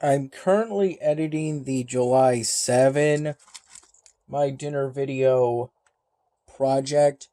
I'm currently editing the July 7 My Dinner Video project.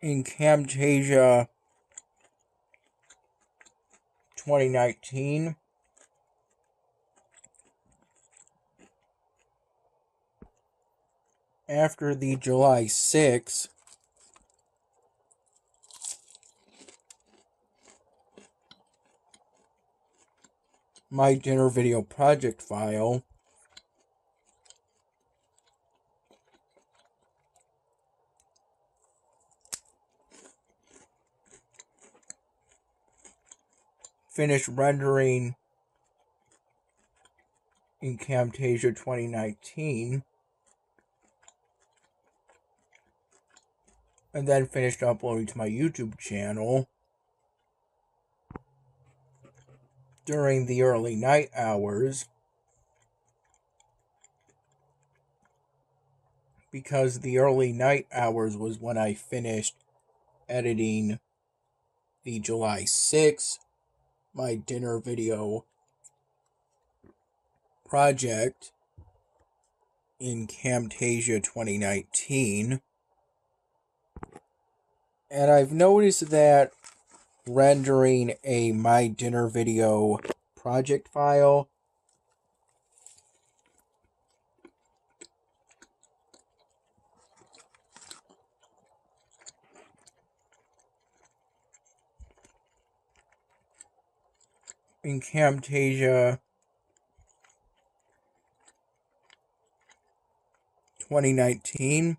In Camtasia 2019. After the July 6th, My Dinner Video project file finished rendering in Camtasia 2019, and then finished uploading to my YouTube channel during the early night hours, because the early night hours was when I finished editing the July 6th My Dinner Video project in Camtasia 2019. And I've noticed that rendering a My Dinner Video project file in Camtasia 2019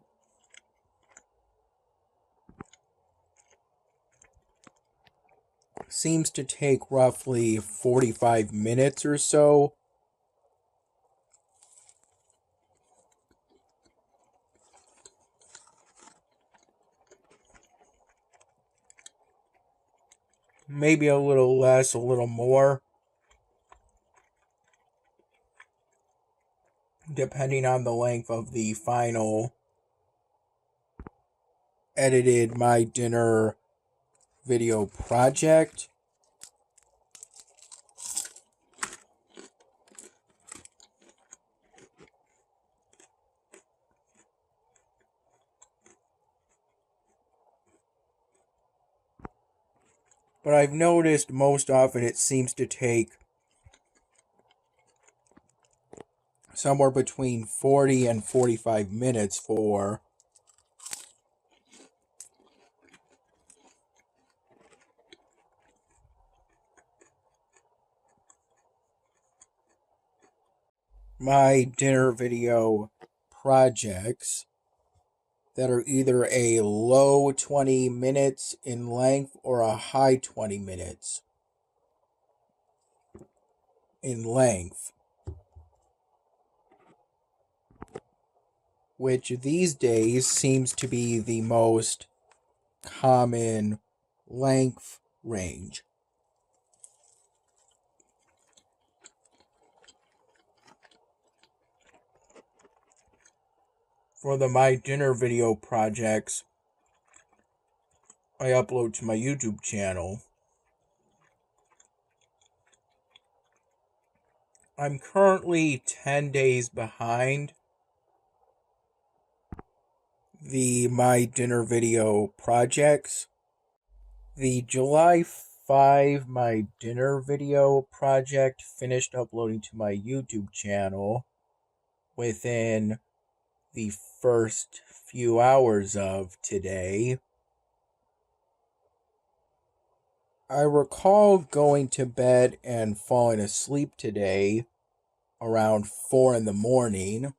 seems to take roughly 45 minutes or so. Maybe a little less, a little more, depending on the length of the final edited My Dinner Video project. But I've noticed most often it seems to take somewhere between 40 and 45 minutes for My Dinner Video projects that are either a low 20 minutes in length or a high 20 minutes in length, which these days seems to be the most common length range. For the My Dinner Video projects I upload to my YouTube channel, I'm currently 10 days behind the My Dinner Video projects. The July 5 My Dinner Video project finished uploading to my YouTube channel within the first few hours of today. I recall going to bed and falling asleep today around 4 in the morning.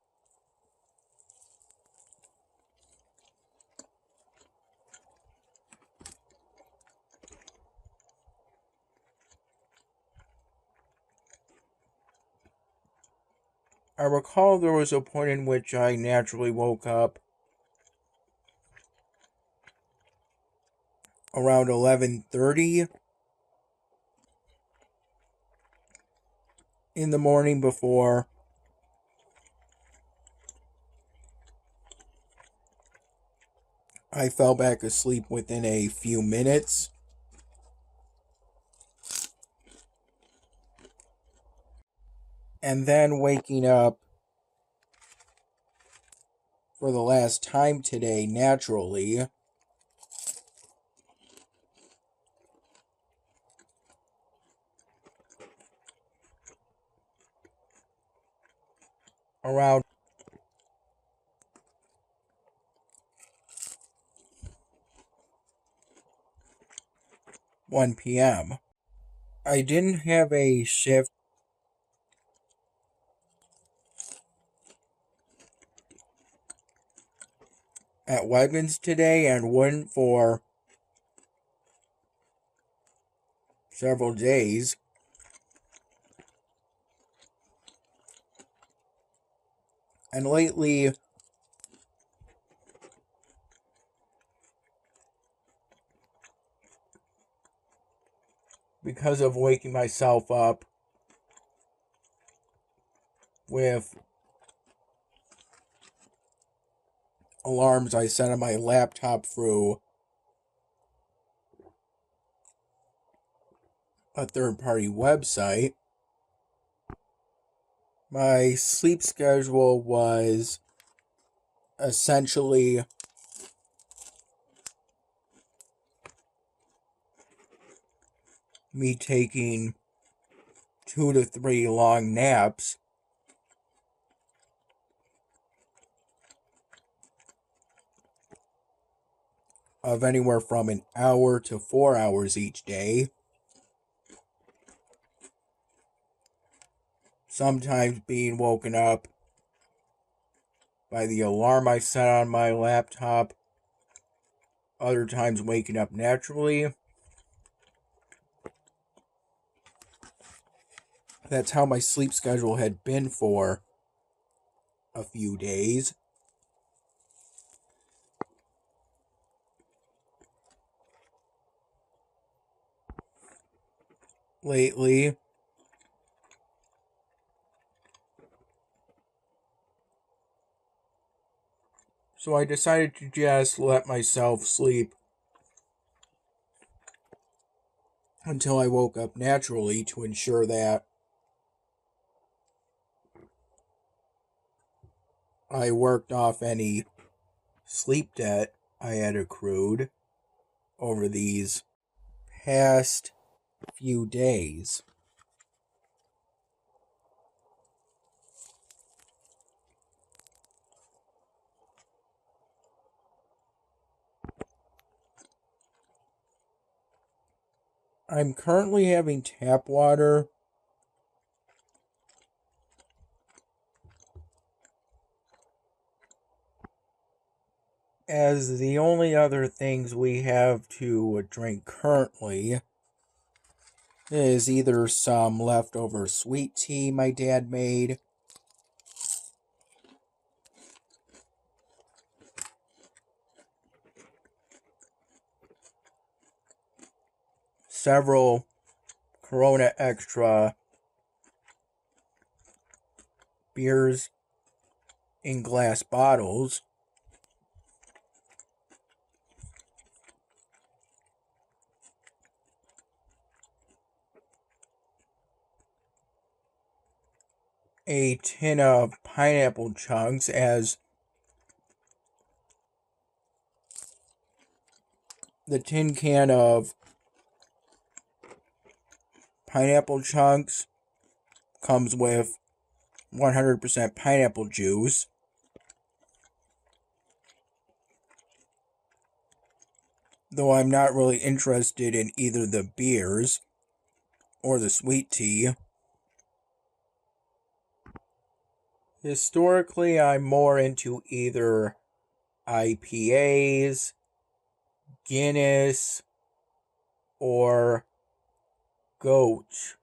I recall there was a point in which I naturally woke up around 11:30 in the morning before I fell back asleep within a few minutes. And then waking up for the last time today naturally. Around 1 p.m. I didn't have a shift at Wegmans today and wouldn't for several days. And lately, because of waking myself up with alarms I set on my laptop through a third-party website, my sleep schedule was essentially me taking 2 to 3 long naps of anywhere from an hour to 4 hours each day. Sometimes being woken up by the alarm I set on my laptop, other times waking up naturally. That's how my sleep schedule had been for a few days. Lately, so I decided to just let myself sleep until I woke up naturally to ensure that I worked off any sleep debt I had accrued over these past few days. I'm currently having tap water as the only other things we have to drink currently is either some leftover sweet tea my dad made, several Corona Extra beers in glass bottles, a tin of pineapple chunks, as the tin can of pineapple chunks comes with 100% pineapple juice, though I'm not really interested in either the beers or the sweet tea. Historically, I'm more into either IPAs, Guinness, or Goat.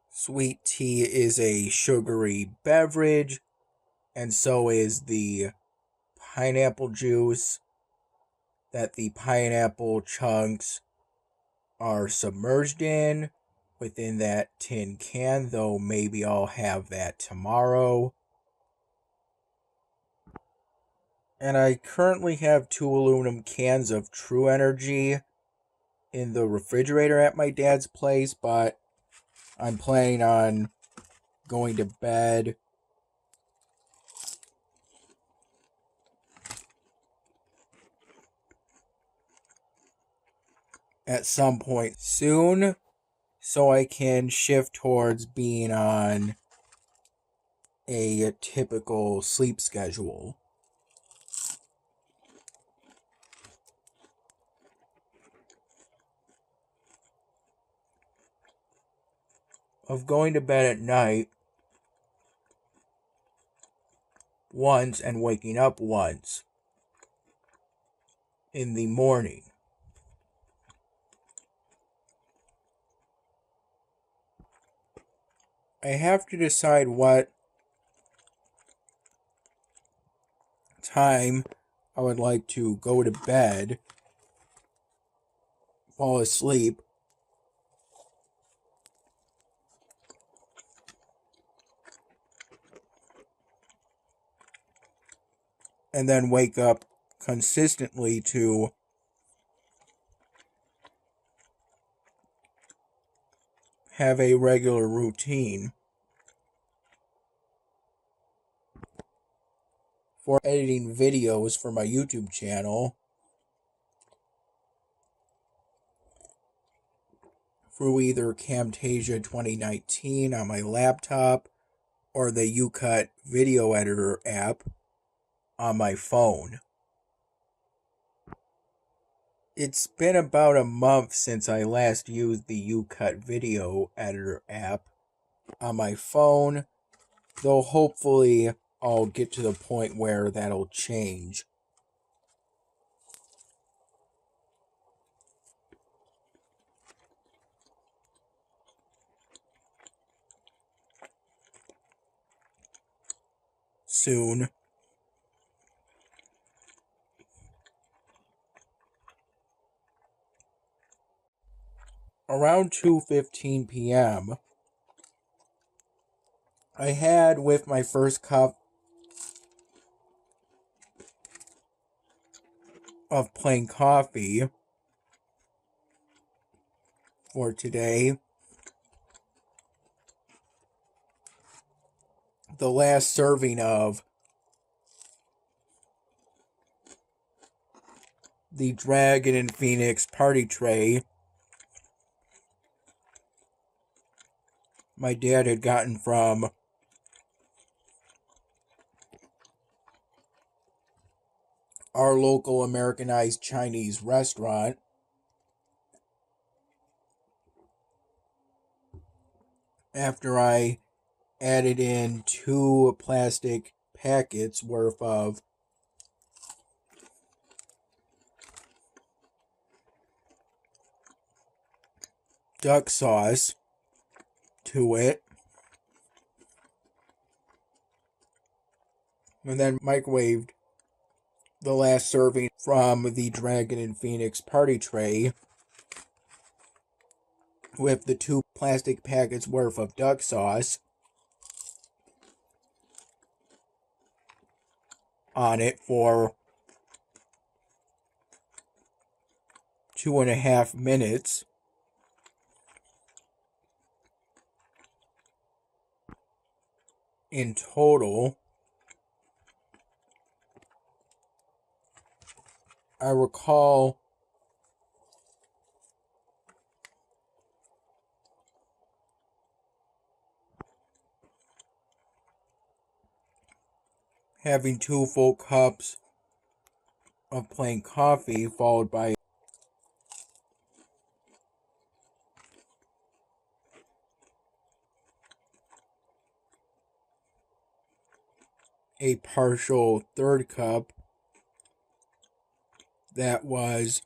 Sweet tea is a sugary beverage, and so is the pineapple juice that the pineapple chunks are submerged in within that tin can, though maybe I'll have that tomorrow. And I currently have 2 aluminum cans of True Energy in the refrigerator at my dad's place, but I'm planning on going to bed at some point soon so I can shift towards being on a typical sleep schedule. Of going to bed at night once and waking up once in the morning. I have to decide what time I would like to go to bed, fall asleep, and then wake up consistently to have a regular routine. For editing videos for my YouTube channel through either Camtasia 2019 on my laptop or the UCut video editor app on my phone. It's been about a month since I last used the UCut video editor app on my phone, though hopefully I'll get to the point where that'll change. Soon. Around 2:15 p.m., I had with my first cup of plain coffee for today, the last serving of the Dragon and Phoenix party tray my dad had gotten from our local Americanized Chinese restaurant. After I added in 2 plastic packets worth of duck sauce to it, and then microwaved the last serving from the Dragon and Phoenix party tray with the 2 plastic packets worth of duck sauce on it for 2.5 minutes. In total, I recall having 2 full cups of plain coffee followed by a partial 3rd cup that was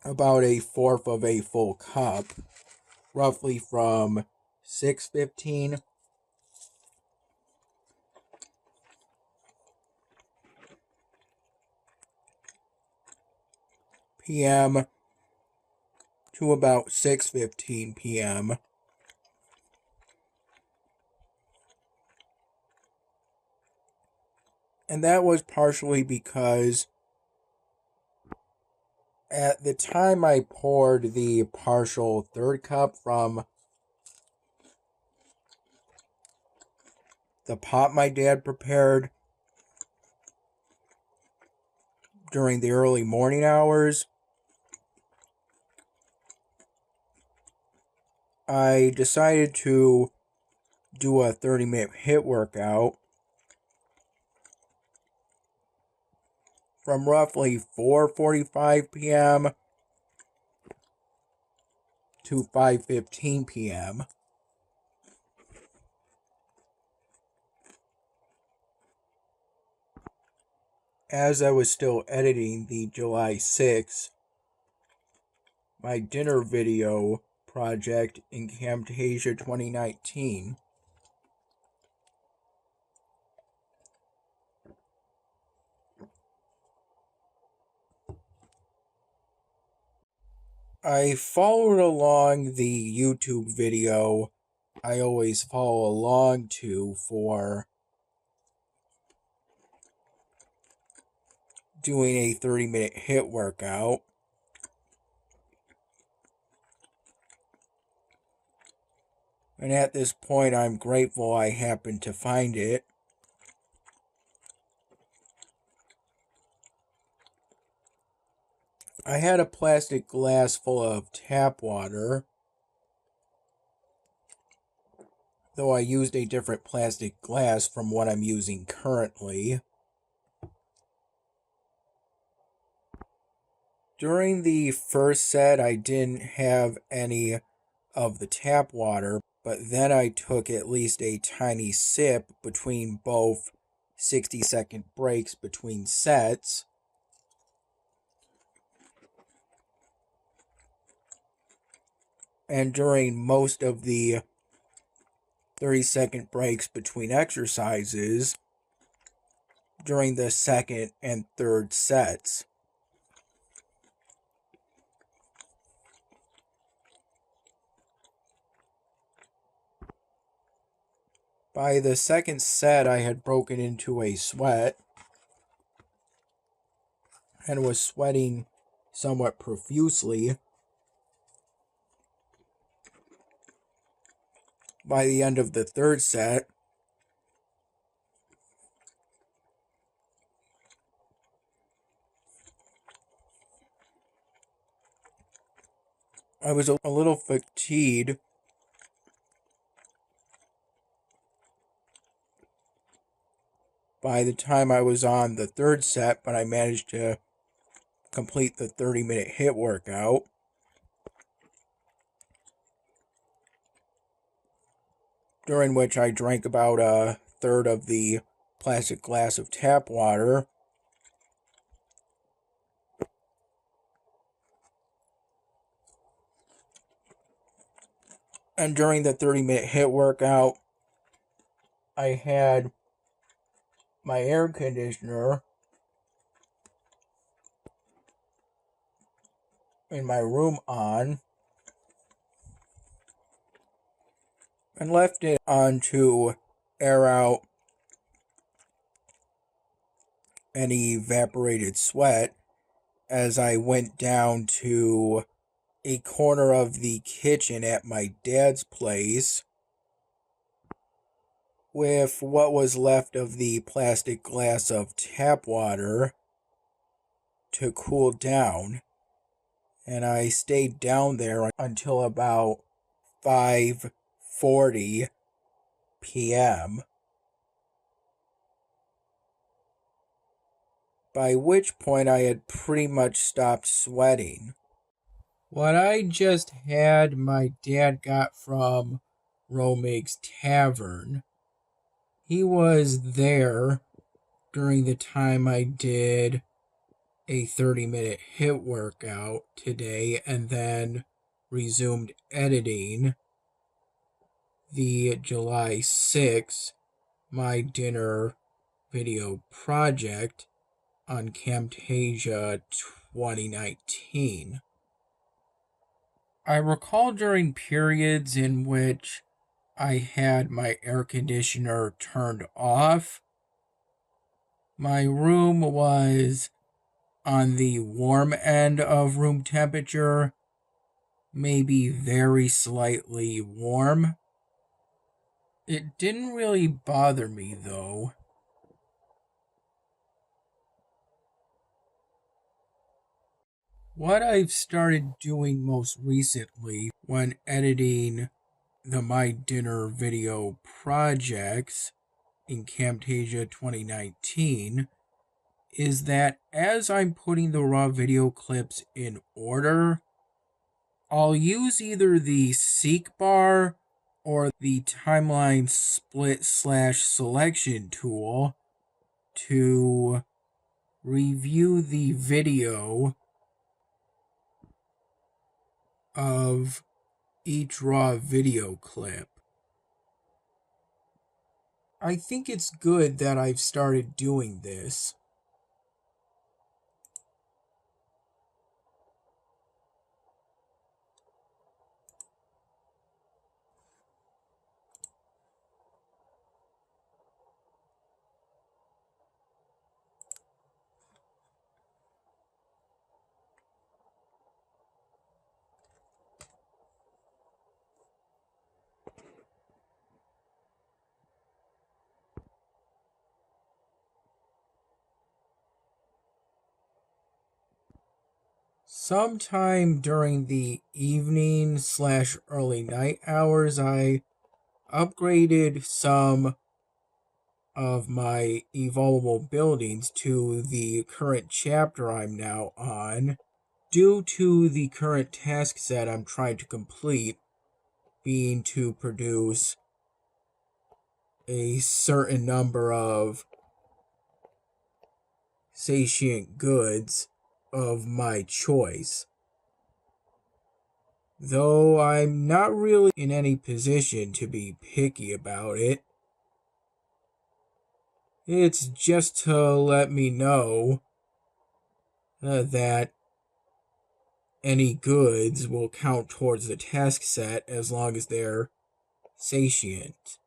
about 1/4 of a full cup, roughly from 6:15 p.m. to about 6:15 p.m. And that was partially because at the time I poured the partial third cup from the pot my dad prepared during the early morning hours, I decided to do a 30-minute HIIT workout from roughly 4:45 p.m. to 5:15 p.m. As I was still editing the July 6th, my dinner video project in Camtasia 2019. I followed along the YouTube video I always follow along to for doing a 30-minute HIIT workout. And at this point, I'm grateful I happened to find it. I had a plastic glass full of tap water, though I used a different plastic glass from what I'm using currently. During the first set, I didn't have any of the tap water, but then I took at least a tiny sip between both 60-second breaks between sets. And during most of the 30-second breaks between exercises during the second and third sets. By the second set, I had broken into a sweat and was sweating somewhat profusely. By the end of the third set, I was a little fatigued by the time I was on the third set, but I managed to complete the 30-minute HIIT workout. During which I drank about a third of the plastic glass of tap water. And during the 30-minute HIIT workout, I had my air conditioner in my room on and left it on to air out any evaporated sweat as I went down to a corner of the kitchen at my dad's place with what was left of the plastic glass of tap water to cool down. And I stayed down there until about 5:40 p.m., by which point I had pretty much stopped sweating. What I just had, my dad got from Romig's Tavern. He was there during the time I did a 30-minute HIIT workout today and then resumed editing the July 6th My Dinner video project on Camtasia 2019. I recall during periods in which I had my air conditioner turned off My room was on the warm end of room temperature, maybe very slightly warm. It didn't really bother me though. What I've started doing most recently when editing the My Dinner video projects in Camtasia 2019 is that as I'm putting the raw video clips in order, I'll use either the seek bar or the timeline split / selection tool to review the video of each raw video clip. I think it's good that I've started doing this. Sometime during the evening / early night hours, I upgraded some of my evolvable buildings to the current chapter I'm now on, due to the current task set I'm trying to complete being to produce a certain number of sentient goods of my choice. Though I'm not really in any position to be picky about it. It's just to let me know that any goods will count towards the task set as long as they're sentient.